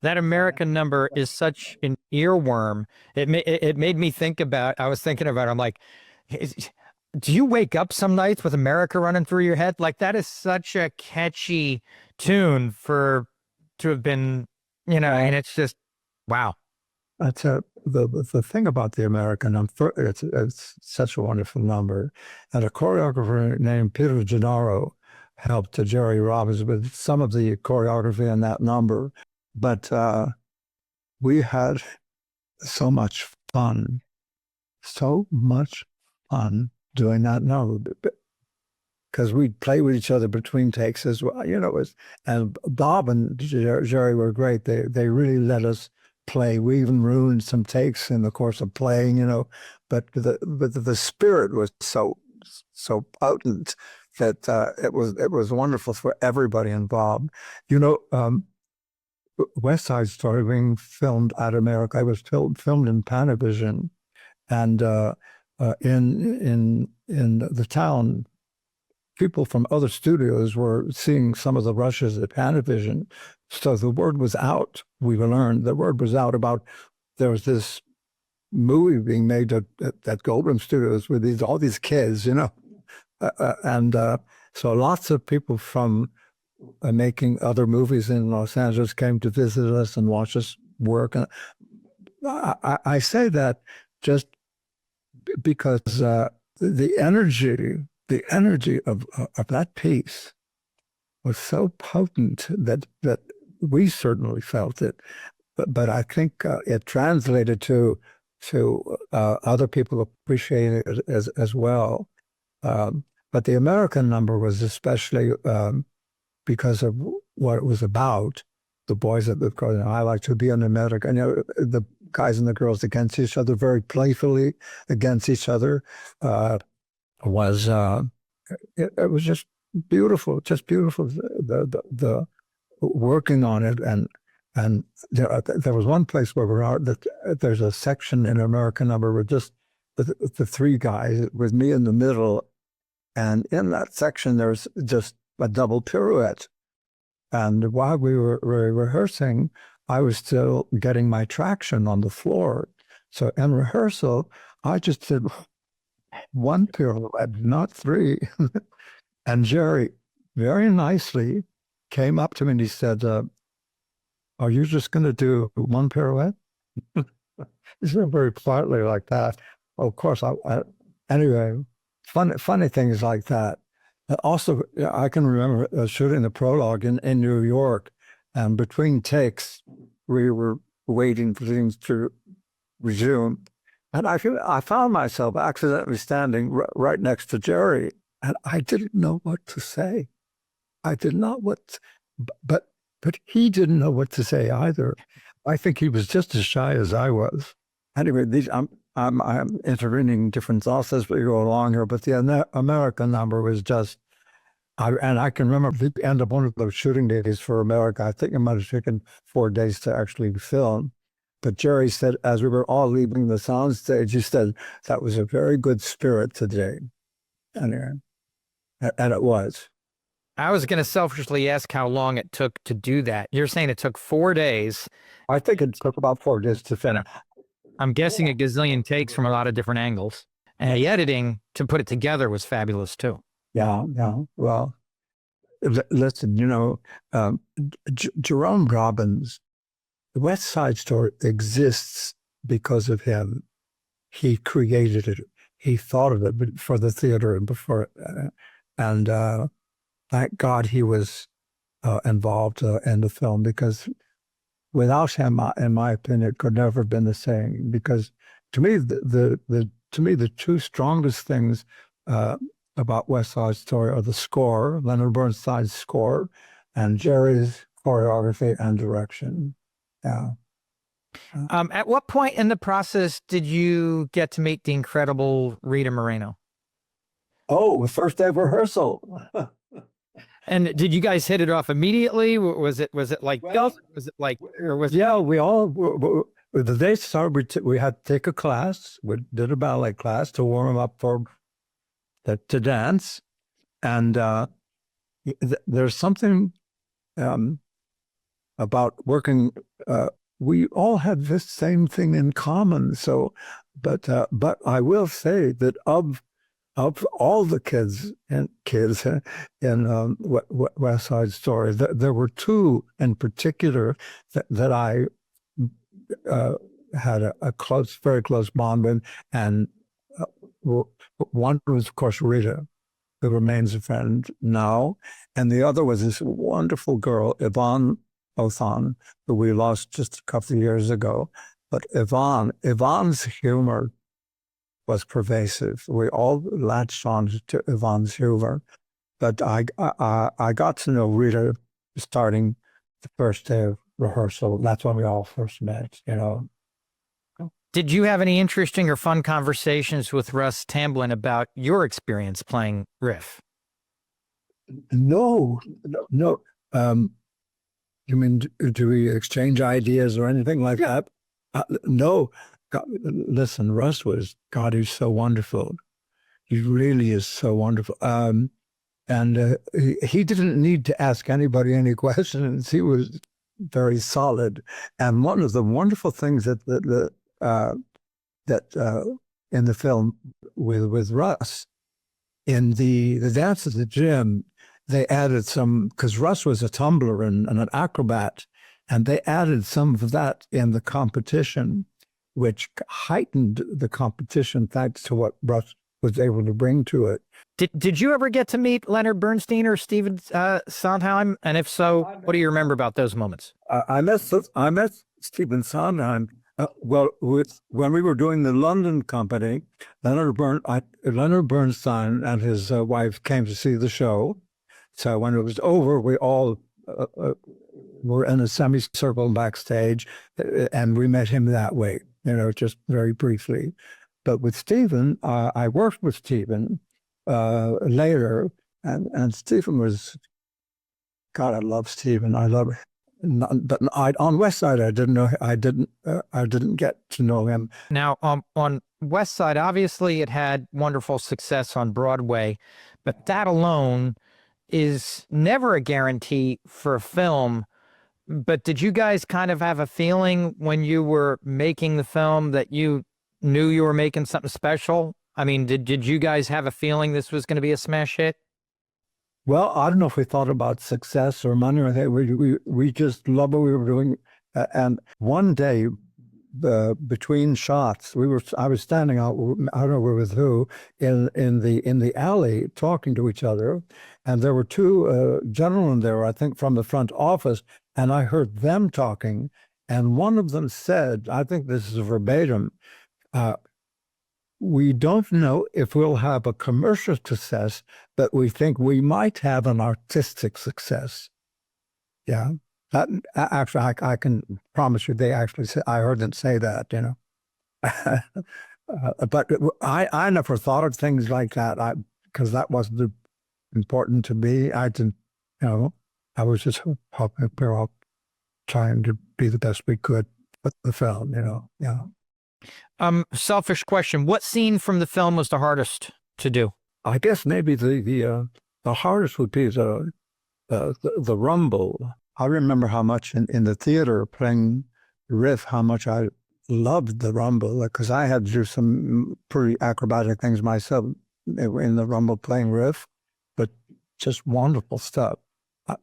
That American number is such an earworm. It made me think about, I was thinking about, I'm like, is, do you wake up some nights with America running through your head? Like that is such a catchy tune for to have been, and it's just, wow. That's the thing about the American number. It's such a wonderful number, and a choreographer named Peter Gennaro helped Jerry Robbins with some of the choreography in that number. But we had so much fun, so much fun doing that number because we'd play with each other between takes as well. And Bob and Jerry were great. They really let us play. We even ruined some takes in the course of playing, but the spirit was so potent that it was wonderful for everybody involved. West Side Story being filmed at America. I was filmed in Panavision, and in the town, people from other studios were seeing some of the rushes at Panavision. So the word was out. We learned the word was out about there was this movie being made at Goldwyn Studios with all these kids, and so lots of people from making other movies in Los Angeles came to visit us and watch us work. And I say that just because the energy of that piece was so potent that we certainly felt it, but I think it translated to other people appreciating it as well. But the American number was especially because of what it was about. The boys at the I like to be an American. The guys and the girls against each other, very playfully against each other. Was it was just beautiful. The working on it, and there was one place where we're out that there's a section in American number where just the three guys with me in the middle, and in that section there's just a double pirouette. And while we were rehearsing, I was still getting my traction on the floor. So in rehearsal, I just did one pirouette, not three. And Jerry very nicely came up to me and he said, are you just going to do one pirouette? He said very quietly like that. Of course, anyway, funny things like that. Also, I can remember shooting the prologue in New York, and between takes, we were waiting for things to resume. And I found myself accidentally standing right next to Jerry, and I didn't know what to say. I did not but he didn't know what to say either. I think he was just as shy as I was. Anyway, I'm intervening different thoughts as we go along here, but the American number was just. I can remember the end of one of those shooting days for America. I think it might have taken 4 days to actually film. But Jerry said, as we were all leaving the soundstage, he said, that was a very good spirit today. Anyway, and it was. I was going to selfishly ask how long it took to do that. You're saying it took 4 days. I think it took about 4 days to finish. I'm guessing a gazillion takes from a lot of different angles. And the editing to put it together was fabulous too. Yeah. Well, listen, Jerome Robbins, the West Side Story exists because of him. He created it. He thought of it for the theater and before, and thank God he was involved in the film, because without him, in my opinion, it could never have been the same. Because to me, the two strongest things about West Side Story are the score, Leonard Bernstein's score, and Jerry's choreography and direction. Yeah. At what point in the process did you get to meet the incredible Rita Moreno? Oh, the first day of rehearsal. And did you guys hit it off immediately? Was it like, Well, was it like, or was yeah, the day started, we had to take a class. We did a ballet class to warm up to dance. And there's something about working. We all had this same thing in common. So, but I will say that of all the kids in West Side Story, there were two in particular that I had a very close bond with, and one was, of course, Rita, who remains a friend now, and the other was this wonderful girl, Yvonne Othan, who we lost just a couple of years ago. But Yvonne's humor was pervasive. We all latched on to Yvonne's humor. But I got to know Rita starting the first day of rehearsal. That's when we all first met, you know. Did you have any interesting or fun conversations with Russ Tamblyn about your experience playing Riff? No. You mean, do we exchange ideas or anything like that? No. God, listen, Russ he's so wonderful. He really is so wonderful. And he didn't need to ask anybody any questions. He was very solid. And one of the wonderful things that in the film with Russ, in the dance at the gym, they added some, because Russ was a tumbler and an acrobat, and they added some of that in the competition, which heightened the competition thanks to what Russ was able to bring to it. Did you ever get to meet Leonard Bernstein or Stephen Sondheim? And if so, what do you remember about those moments? I met Stephen Sondheim. When we were doing the London company, Leonard Bernstein and his wife came to see the show. So when it was over, we all were in a semicircle backstage, and we met him that way, you know, just very briefly. But with Stephen, I worked with Stephen later, and Stephen was, God, I love Stephen. I love him. But on West Side, I didn't get to know him. Now, on West Side, obviously it had wonderful success on Broadway, but that alone is never a guarantee for a film. But did you guys kind of have a feeling when you were making the film that you knew you were making something special? I mean, did you guys have a feeling this was going to be a smash hit? Well, I don't know if we thought about success or money or anything. We just loved what we were doing. And one day, between shots, I was standing out, I don't know with who, in the alley talking to each other, and there were two gentlemen there, I think from the front office, and I heard them talking, and one of them said, I think this is verbatim, we don't know if we'll have a commercial success, but we think we might have an artistic success. Yeah. That actually, I can promise you, they actually said, I heard them say that, you know. But I never thought of things like that, because that wasn't important to me. I didn't, you know, I was just hoping we were all trying to be the best we could with the film, you know. Yeah. Selfish question. What scene from the film was the hardest to do? I guess maybe the hardest would be the rumble. I remember how much in the theater playing Riff, how much I loved the rumble, because I had to do some pretty acrobatic things myself in the rumble playing Riff, but just wonderful stuff.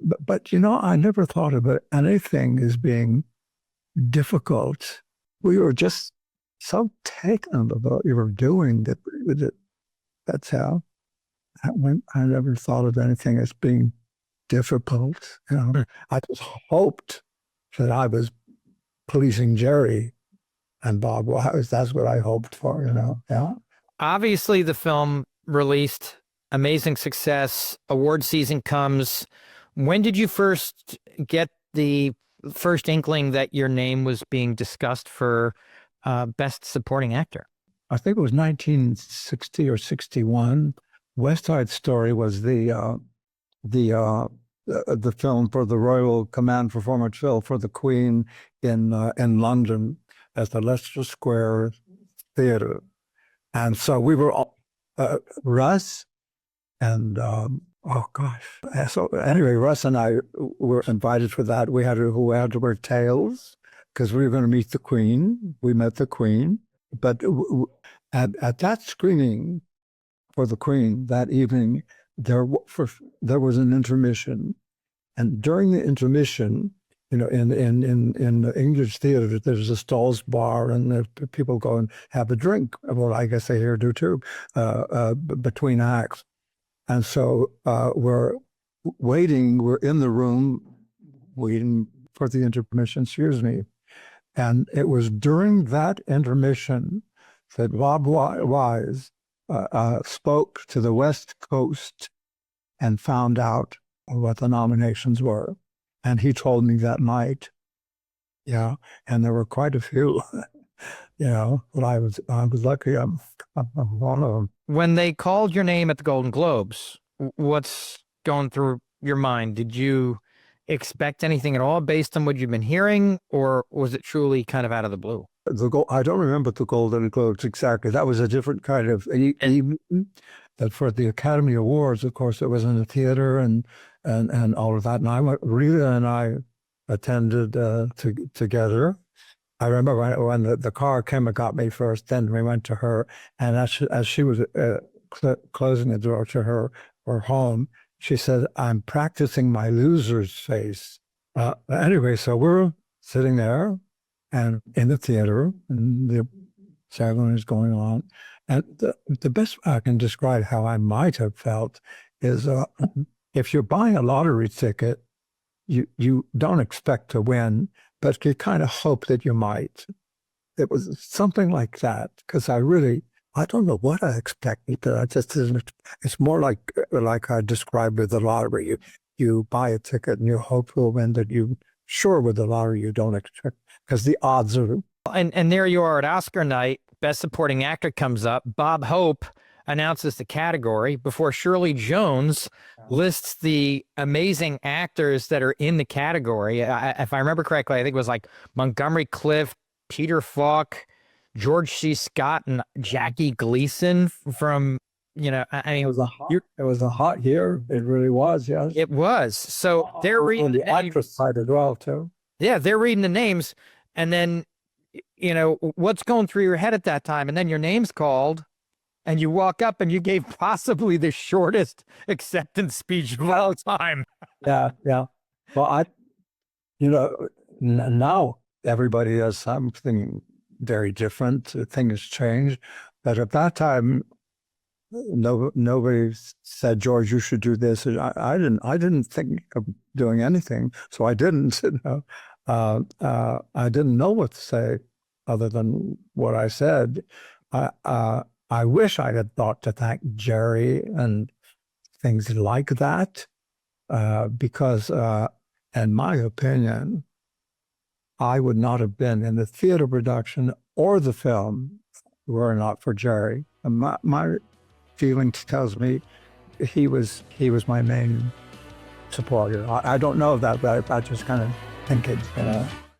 But you know, I never thought of anything as being difficult. We were just so taken about what we were doing that that's how I never thought of anything as being difficult. You know, I just hoped that I was pleasing Jerry and Bob Wise. That's what I hoped for, you know. Yeah. Obviously, the film released, amazing success, award season comes. When did you first get the first inkling that your name was being discussed for Best Supporting Actor? I think it was 1960 or 61. West Side Story was the film for the Royal Command Performance Film for the Queen in London at the Leicester Square Theatre. And so we were all, Russ and Oh gosh. So anyway, Russ and I were invited for that. We had to wear tails because we were going to meet the Queen. We met the Queen, but at that screening for the Queen that evening, there was an intermission, and during the intermission, in the English theater, there's a stalls bar, and the people go and have a drink. Well, I guess they here do too, between acts. And so we're waiting. We're in the room waiting for the intermission. Excuse me. And it was during that intermission that Bob Wise spoke to the West Coast and found out what the nominations were. And he told me that night, yeah, and there were quite a few, but I was lucky. I'm one of them. When they called your name at the Golden Globes, what's going through your mind? Did you expect anything at all based on what you've been hearing, or was it truly kind of out of the blue? I don't remember the Golden Globes exactly. That was a different kind of evening. That for the Academy Awards, of course, it was in the theater and all of that. And Rita and I attended together. I remember when the car came and got me first, then we went to her. And as she was closing the door to her home, she said, "I'm practicing my loser's face." Anyway, so we're sitting there and in the theater, and the ceremony is going on. And the best way I can describe how I might have felt is if you're buying a lottery ticket, you don't expect to win, but you kind of hope that you might. It was something like that, because I don't know what I expected, but I just didn't. It's more like I described with the lottery. You buy a ticket and you hope you'll win, that you sure with the lottery you don't expect, because the odds are. And there you are at Oscar night. Best Supporting Actor comes up. Bob Hope announces the category before Shirley Jones lists the amazing actors that are in the category. If I remember correctly, I think it was like Montgomery Clift, Peter Falk, George C. Scott, and Jackie Gleason from, It was a hot year. It really was, yes. It was. So they're reading the actress side as well, too. Yeah, they're reading the names, and then, what's going through your head at that time? And then your name's called, and you walk up and you gave possibly the shortest acceptance speech of all time. Yeah. Well, now everybody does something very different. Things change. But at that time, nobody said, "George, you should do this." And I didn't think of doing anything, so I didn't. I didn't know what to say other than what I said. I wish I had thought to thank Jerry and things like that, because, in my opinion, I would not have been in the theater production or the film were it not for Jerry. And my feeling tells me he was my main supporter. I don't know that, but I just kind of think it.